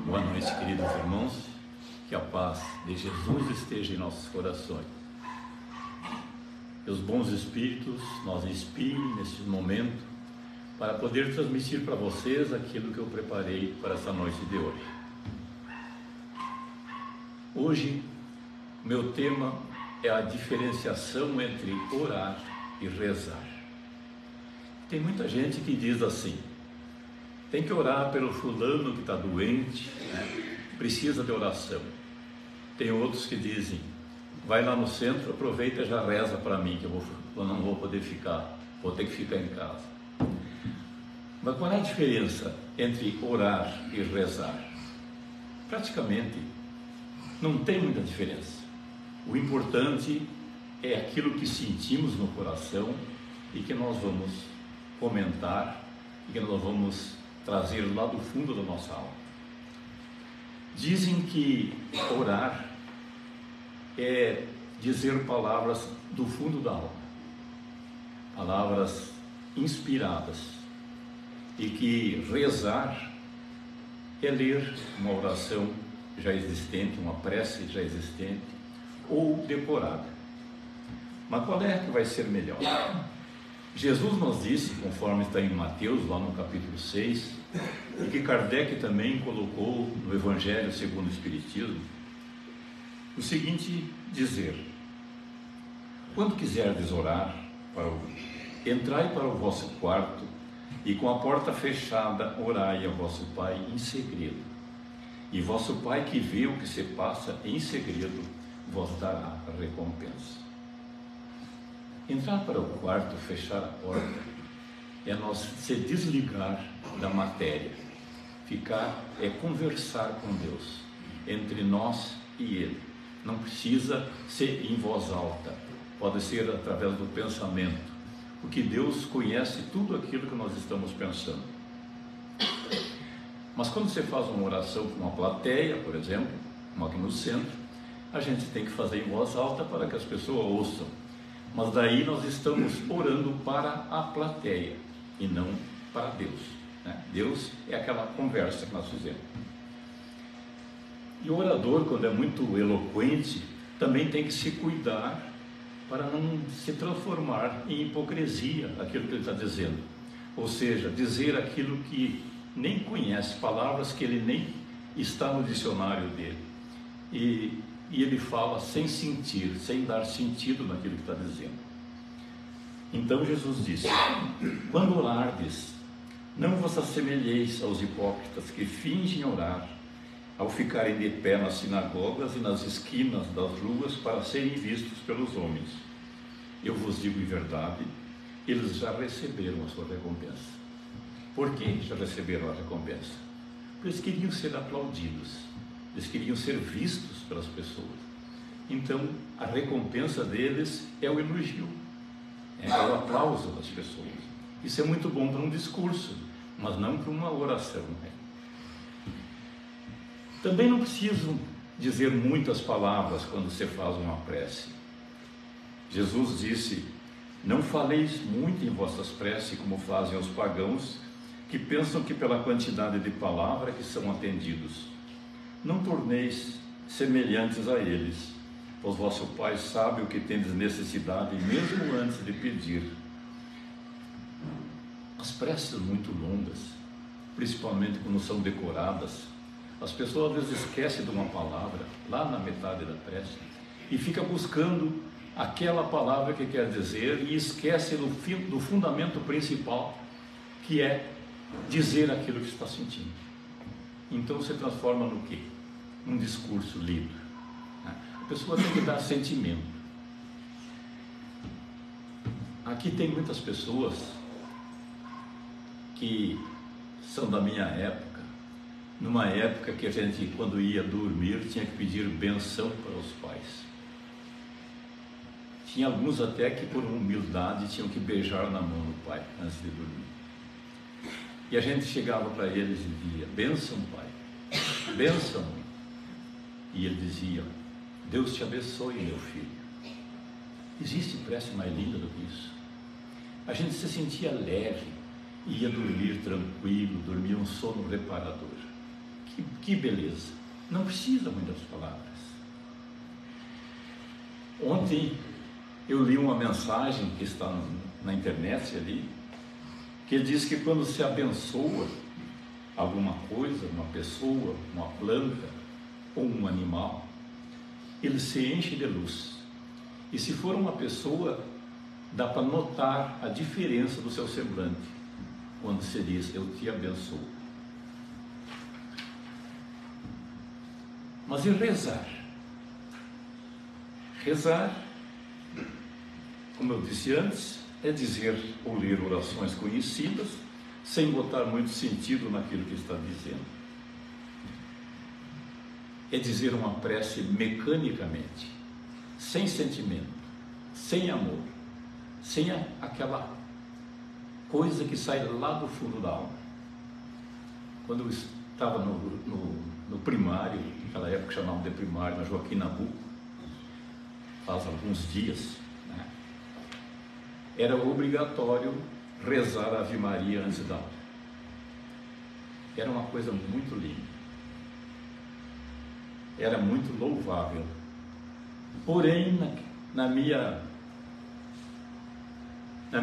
Boa noite, queridos irmãos. Que a paz de Jesus esteja em nossos corações. Que os bons espíritos nos inspirem neste momento para poder transmitir para vocês aquilo que eu preparei para essa noite de hoje. Hoje, meu tema é a diferenciação entre orar e rezar. Tem muita gente que diz assim: tem que orar pelo fulano que está doente, né? Precisa de oração. Tem outros que dizem: vai lá no centro, aproveita e já reza para mim, que eu não vou poder ficar, vou ter que ficar em casa. Mas qual é a diferença entre orar e rezar? Praticamente não tem muita diferença. O importante é aquilo que sentimos no coração e que nós vamos comentar e que nós vamos trazer lá do fundo da nossa alma. Dizem que orar é dizer palavras do fundo da alma, palavras inspiradas, e que rezar é ler uma oração já existente, uma prece já existente, ou decorada. Mas qual é que vai ser melhor? Jesus nos disse, conforme está em Mateus, lá no capítulo 6, e que Kardec também colocou no Evangelho segundo o Espiritismo, o seguinte dizer: quando quiserdes orar, entrai para o vosso quarto e com a porta fechada orai ao vosso Pai em segredo. E vosso Pai que vê o que se passa em segredo vos dará a recompensa. Entrar para o quarto, fechar a porta, é nós se desligar da matéria, conversar com Deus, entre nós e Ele. Não precisa ser em voz alta, pode ser através do pensamento, porque Deus conhece tudo aquilo que nós estamos pensando. Mas quando você faz uma oração com uma plateia, por exemplo, como aqui no centro, a gente tem que fazer em voz alta para que as pessoas ouçam. Mas daí nós estamos orando para a plateia e não para Deus, né? Deus é aquela conversa que nós fizemos. E o orador, quando é muito eloquente, também tem que se cuidar para não se transformar em hipocrisia aquilo que ele está dizendo. Ou seja, dizer aquilo que nem conhece, palavras que ele nem está no dicionário dele. E ele fala sem sentir, sem dar sentido naquilo que está dizendo. Então Jesus disse: quando orardes, não vos assemelheis aos hipócritas que fingem orar, ao ficarem de pé nas sinagogas e nas esquinas das ruas para serem vistos pelos homens. Eu vos digo em verdade, eles já receberam a sua recompensa. Por que já receberam a recompensa? Porque eles queriam ser aplaudidos, eles queriam ser vistos pelas pessoas. Então, a recompensa deles é o elogio, é o aplauso das pessoas. Isso é muito bom para um discurso, mas não para uma oração, né? Também não preciso dizer muitas palavras quando você faz uma prece. Jesus disse: não faleis muito em vossas preces como fazem os pagãos, que pensam que pela quantidade de palavras que são atendidos. Não torneis semelhantes a eles, pois vosso Pai sabe o que tendes necessidade, mesmo antes de pedir. As preces muito longas, principalmente quando são decoradas, as pessoas às vezes esquecem de uma palavra lá na metade da prece e fica buscando aquela palavra que quer dizer e esquece do fundamento principal, que é dizer aquilo que está sentindo. Então se transforma no quê? Num discurso lido. A pessoa tem que dar sentimento. Aqui tem muitas pessoas que são da minha época, numa época que a gente, quando ia dormir, tinha que pedir benção para os pais. Tinha alguns até que, por humildade, tinham que beijar na mão do pai antes de dormir. E a gente chegava para eles e dizia: benção, pai, benção. E ele dizia: Deus te abençoe, meu filho. Existe prece mais linda do que isso? A gente se sentia leve, ia dormir tranquilo, dormia um sono reparador. Que beleza! Não precisa muitas palavras. Ontem eu li uma mensagem que está na internet ali, que diz que quando se abençoa alguma coisa, uma pessoa, uma planta ou um animal, ele se enche de luz. E se for uma pessoa, dá para notar a diferença do seu semblante quando se diz, eu te abençoo. Mas e rezar? Rezar, como eu disse antes, é dizer ou ler orações conhecidas, sem botar muito sentido naquilo que está dizendo. É dizer uma prece mecanicamente, sem sentimento, sem amor, sem aquela coisa que sai lá do fundo da alma. Quando eu estava no primário, naquela época chamavam de primário, na Joaquim Nabuco, faz alguns dias, né? Era obrigatório rezar a Ave Maria antes da aula. Era uma coisa muito linda. Era muito louvável. Porém, na minha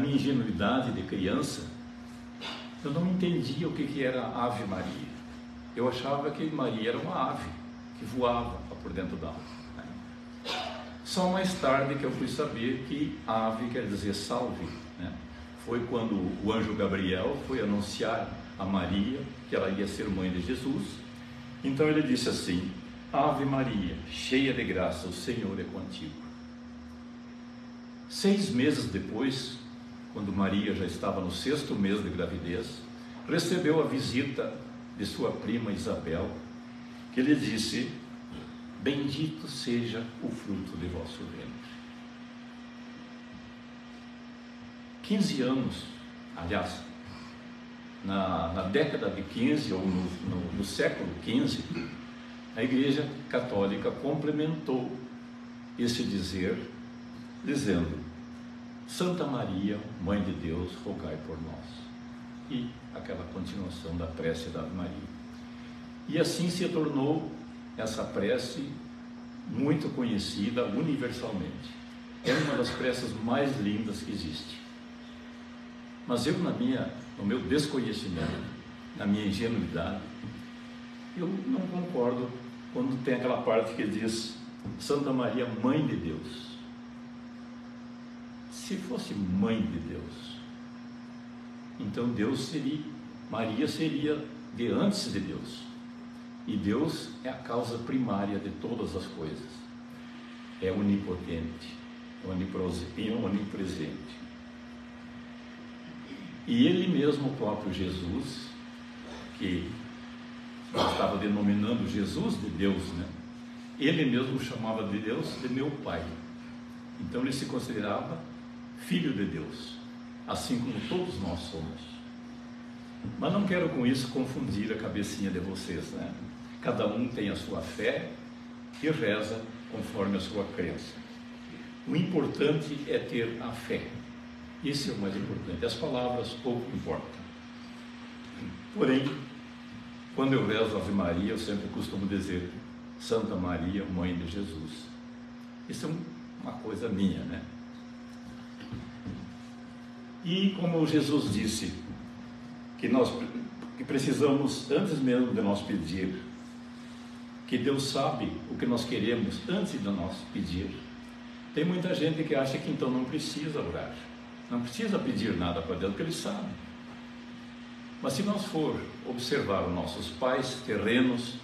ingenuidade de criança, eu não entendia o que era Ave Maria. Eu achava que Maria era uma ave que voava por dentro da alma. Só mais tarde que eu fui saber que ave quer dizer salve, né? Foi quando o anjo Gabriel foi anunciar a Maria que ela ia ser mãe de Jesus. Então ele disse assim: Ave Maria, cheia de graça, o Senhor é contigo. 6 meses depois, quando Maria já estava no 6º mês de gravidez, recebeu a visita de sua prima Isabel, que lhe disse: bendito seja o fruto de vosso ventre. 15 anos, aliás, na década de 15 ou no século 15, a Igreja Católica complementou esse dizer, dizendo: Santa Maria, Mãe de Deus, rogai por nós. E aquela continuação da prece da Ave Maria. E assim se tornou essa prece muito conhecida universalmente. É uma das preces mais lindas que existe. Mas eu, no meu desconhecimento, na minha ingenuidade, eu não concordo quando tem aquela parte que diz Santa Maria, Mãe de Deus. Se fosse Mãe de Deus, então Maria seria de antes de Deus. E Deus é a causa primária de todas as coisas. É onipotente, onipresente. E Ele mesmo, o próprio Jesus, que eu estava denominando Jesus de Deus, né? Ele mesmo chamava de Deus de meu Pai. Então ele se considerava Filho de Deus, assim como todos nós somos. Mas não quero com isso confundir a cabecinha de vocês, né? Cada um tem a sua fé e reza conforme a sua crença. O importante é ter a fé. Isso é o mais importante. As palavras pouco importam. Porém, quando eu rezo Ave Maria, eu sempre costumo dizer Santa Maria, Mãe de Jesus. Isso é uma coisa minha, né? E como Jesus disse que precisamos, antes mesmo de nós pedir, que Deus sabe o que nós queremos antes de nós pedir. Tem muita gente que acha que então não precisa orar, não precisa pedir nada para Deus, porque Ele sabe. Mas se nós for observar os nossos pais terrenos,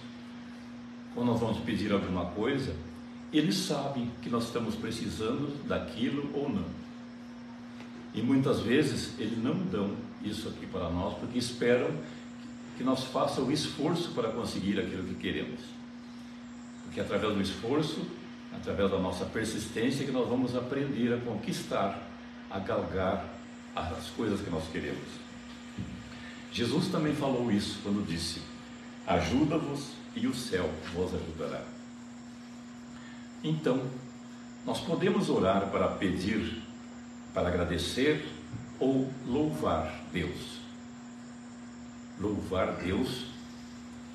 quando nós vamos pedir alguma coisa, eles sabem que nós estamos precisando daquilo ou não. E muitas vezes eles não dão isso aqui para nós, porque esperam que nós façamos o esforço para conseguir aquilo que queremos. Porque através do esforço, através da nossa persistência, que nós vamos aprender a conquistar, a galgar as coisas que nós queremos. Jesus também falou isso quando disse: ajuda-vos e o céu vos ajudará. Então, Nós podemos orar para pedir, para agradecer ou louvar Deus. Louvar Deus,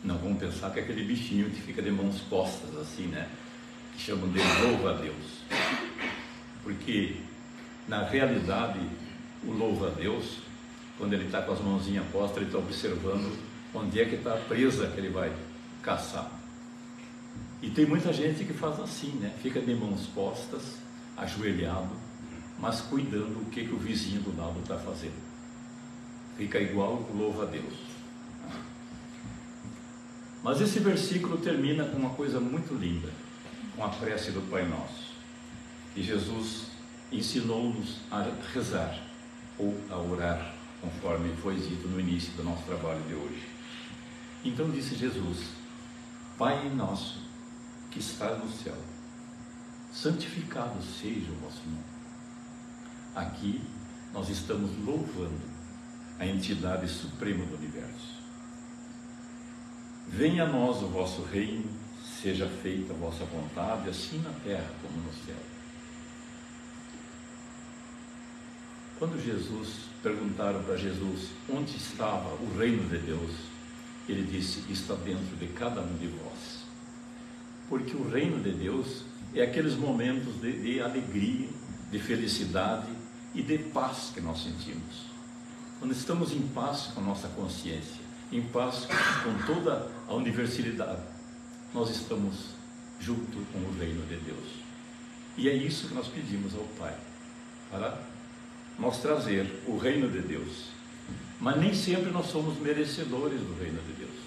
não vamos pensar que é aquele bichinho que fica de mãos postas assim, né? Que chamam de louva a Deus. Porque, na realidade, o louva a Deus, quando ele está com as mãozinhas postas, ele está observando onde é que está a presa que ele vai caçar. E tem muita gente que faz assim, né? Fica de mãos postas, ajoelhado, mas cuidando o que o vizinho do lado está fazendo. Fica igual o louva a Deus. Mas esse versículo termina com uma coisa muito linda, com a prece do Pai Nosso, que Jesus ensinou-nos a rezar ou a orar, conforme foi dito no início do nosso trabalho de hoje. Então disse Jesus: Pai nosso que estás no céu, santificado seja o vosso nome. Aqui nós estamos louvando a entidade suprema do universo. Venha a nós o vosso reino, seja feita a vossa vontade, assim na terra como no céu. Quando perguntaram para Jesus onde estava o reino de Deus, ele disse: está dentro de cada um de vós. Porque o reino de Deus é aqueles momentos de alegria, de felicidade e de paz que nós sentimos. Quando estamos em paz com a nossa consciência, em paz com toda a universalidade, nós estamos junto com o reino de Deus. E é isso que nós pedimos ao Pai, para nós trazer o reino de Deus. Mas nem sempre nós somos merecedores do reino de Deus.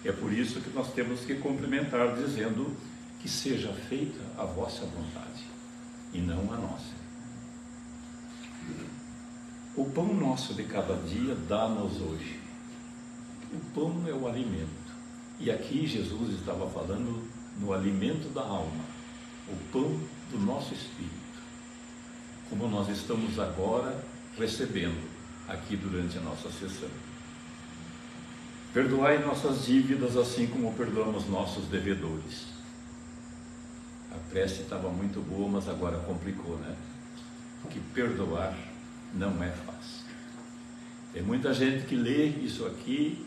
É por isso que nós temos que complementar dizendo que seja feita a vossa vontade e não a nossa. O pão nosso de cada dia dá-nos hoje. O pão é o alimento. E aqui Jesus estava falando no alimento da alma, o pão do nosso espírito, como nós estamos agora recebendo aqui durante a nossa sessão. Perdoai nossas dívidas assim como perdoamos nossos devedores. A prece estava muito boa, mas agora complicou, né? Porque perdoar não é fácil. Tem muita gente que lê isso aqui,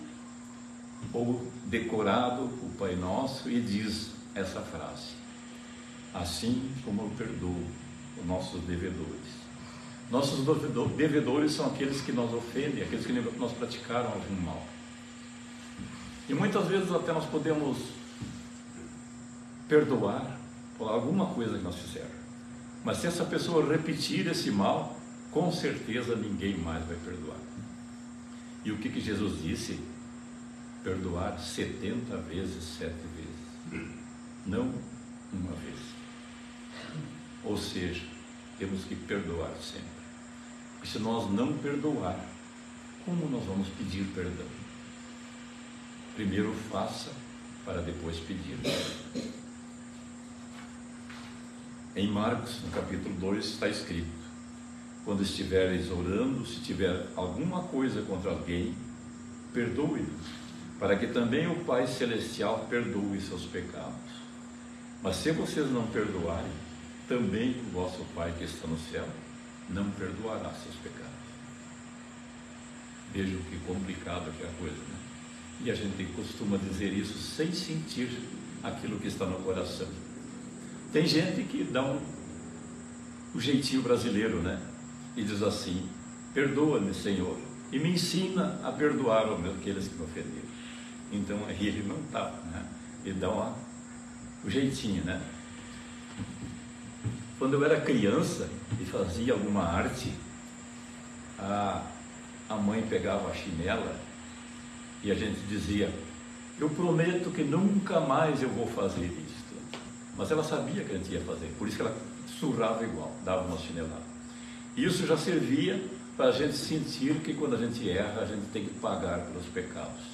ou decorado o Pai Nosso, e diz essa frase: assim como eu perdoo os nossos devedores. Nossos devedores são aqueles que nos ofendem, aqueles que nos praticaram algum mal. E muitas vezes até nós podemos perdoar por alguma coisa que nós fizeram. Mas se essa pessoa repetir esse mal, com certeza ninguém mais vai perdoar. E o que Jesus disse? Perdoar 70 vezes 7 vezes, não uma vez. Ou seja, temos que perdoar sempre. E se nós não perdoar, como nós vamos pedir perdão? Primeiro faça, para depois pedir. Em Marcos, no capítulo 2, está escrito: quando estiveres orando, se tiver alguma coisa contra alguém, perdoe-nos, para que também o Pai Celestial perdoe seus pecados. Mas se vocês não perdoarem, também o vosso Pai que está no céu não perdoará seus pecados. Vejam que complicado que é a coisa, né? E a gente costuma dizer isso sem sentir aquilo que está no coração. Tem gente que dá o jeitinho brasileiro, né? E diz assim: perdoa-me, Senhor, e me ensina a perdoar aqueles que me ofenderam. Então aí ele não está, né? Ele dá o jeitinho, né? Quando eu era criança e fazia alguma arte, a mãe pegava a chinela e a gente dizia: eu prometo que nunca mais eu vou fazer isso. Mas ela sabia que a gente ia fazer, por isso que ela surrava igual, dava uma chinelada. Isso já servia para a gente sentir que quando a gente erra, a gente tem que pagar pelos pecados,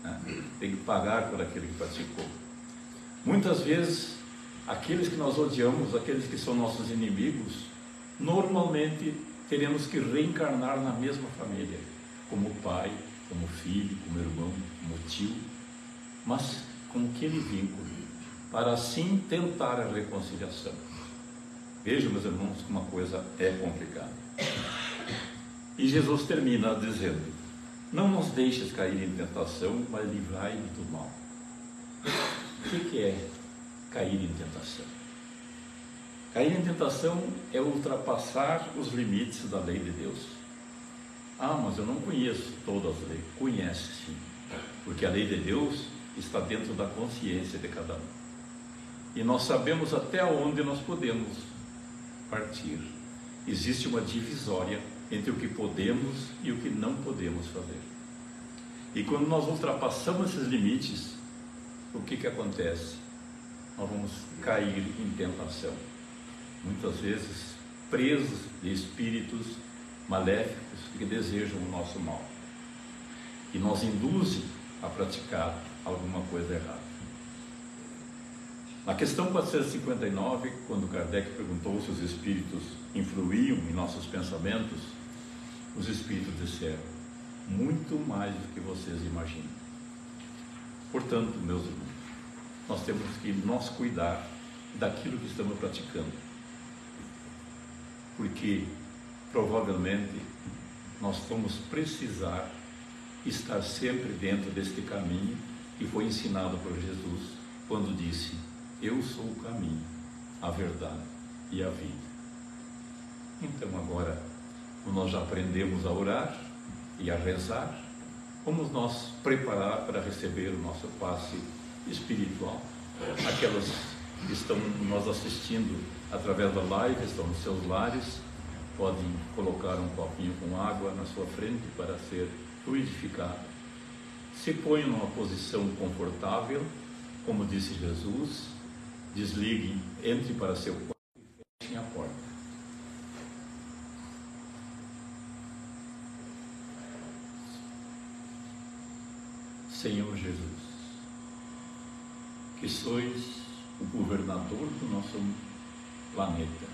né? Tem que pagar por aquilo que praticou. Muitas vezes, aqueles que nós odiamos, aqueles que são nossos inimigos, normalmente teremos que reencarnar na mesma família, como pai, como filho, como irmão, como tio, mas com aquele vínculo, para assim tentar a reconciliação. Vejam, meus irmãos, que uma coisa é complicada. E Jesus termina dizendo: não nos deixes cair em tentação, mas livrai-nos do mal. O que é cair em tentação? Cair em tentação é ultrapassar os limites da lei de Deus. Ah, mas eu não conheço todas as leis. Conhece sim, porque a lei de Deus está dentro da consciência de cada um. E nós sabemos até onde nós podemos partir. Existe uma divisória entre o que podemos e o que não podemos fazer. E quando nós ultrapassamos esses limites, o que acontece? Nós vamos cair em tentação. Muitas vezes presos de espíritos maléficos que desejam o nosso mal. E nos induzem a praticar alguma coisa errada. Na questão 459, quando Kardec perguntou se os espíritos influíam em nossos pensamentos, os espíritos disseram: muito mais do que vocês imaginam. Portanto, meus irmãos, nós temos que nos cuidar daquilo que estamos praticando, porque provavelmente nós vamos precisar estar sempre dentro deste caminho que foi ensinado por Jesus quando disse: eu sou o caminho, a verdade e a vida. Então agora, quando nós já aprendemos a orar e a rezar, vamos nós preparar para receber o nosso passe espiritual. Aquelas que estão nos assistindo através da live, estão nos seus lares, podem colocar um copinho com água na sua frente para ser fluidificado. Se ponham numa posição confortável, como disse Jesus, desliguem, entre para seu quarto e fechem a porta. Senhor Jesus, que sois o governador do nosso planeta,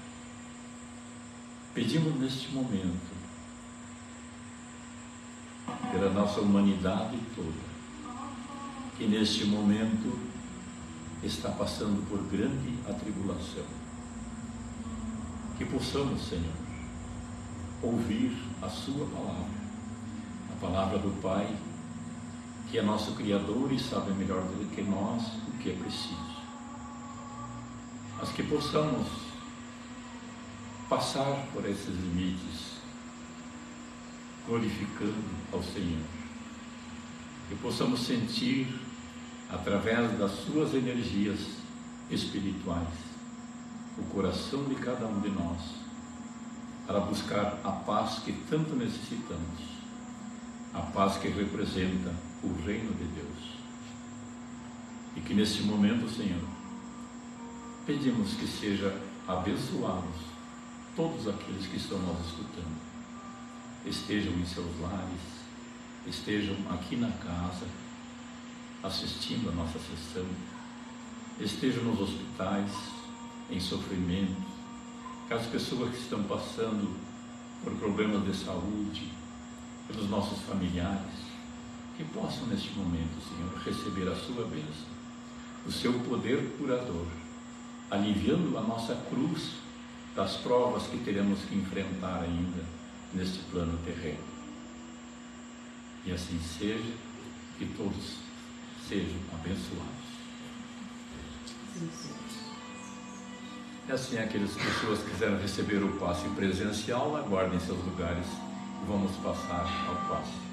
pedimos neste momento, pela nossa humanidade toda, que neste momento está passando por grande atribulação, que possamos, Senhor, ouvir a Sua palavra, a palavra do Pai, que é nosso Criador e sabe melhor do que nós o que é preciso, mas que possamos passar por esses limites, glorificando ao Senhor, que possamos sentir, através das suas energias espirituais, o coração de cada um de nós, para buscar a paz que tanto necessitamos, a paz que representa o reino de Deus. E que neste momento, Senhor, pedimos que seja abençoados todos aqueles que estão nos escutando, estejam em seus lares, estejam aqui na casa, assistindo a nossa sessão, estejam nos hospitais, em sofrimento, aquelas pessoas que estão passando por problemas de saúde, pelos nossos familiares, que possam neste momento, Senhor, receber a sua bênção, o seu poder curador, aliviando a nossa cruz das provas que teremos que enfrentar ainda neste plano terreno. E assim seja, que todos sejam abençoados. E assim, aquelas pessoas que quiserem receber o passe presencial, aguardem seus lugares e vamos passar ao passe.